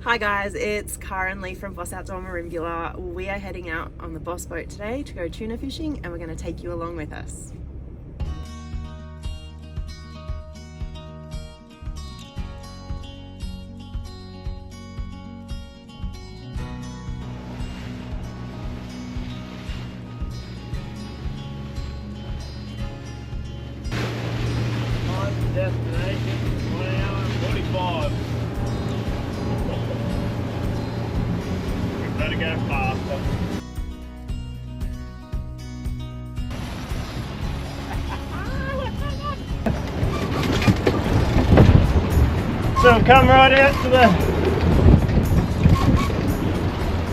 Hi guys, it's Cara and Lee from Boss Outdoor Marimbula. We are heading out on the Boss boat today to go tuna fishing, and we're going to take you along with us. Destination 1 hour and 45. We better go faster. So we've come right out to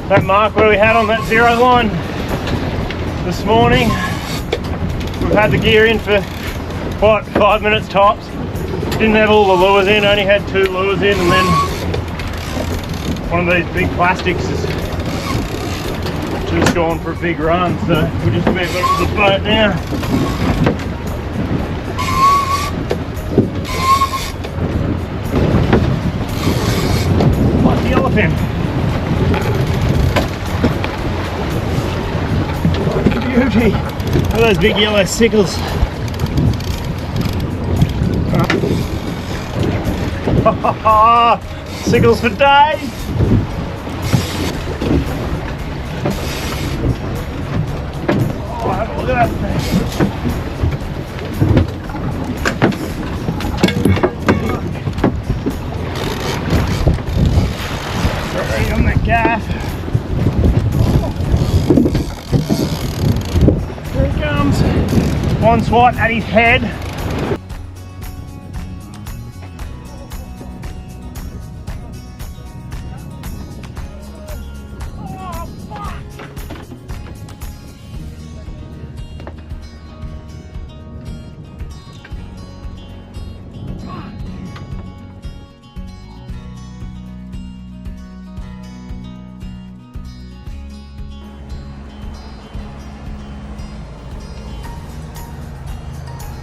that mark where we had on that zero line this morning. We've had the gear in for what, 5 minutes tops. Didn't have all the lures in, only had 2 lures in, and then one of these big plastics has just gone for a big run, so we're just about got to the boat now. What's the yellowfin? Beauty! Look at those big yellow sickles. Sickles for days. Oh, have a look at that thing. Right on the gaff. There he comes. One swipe at his head.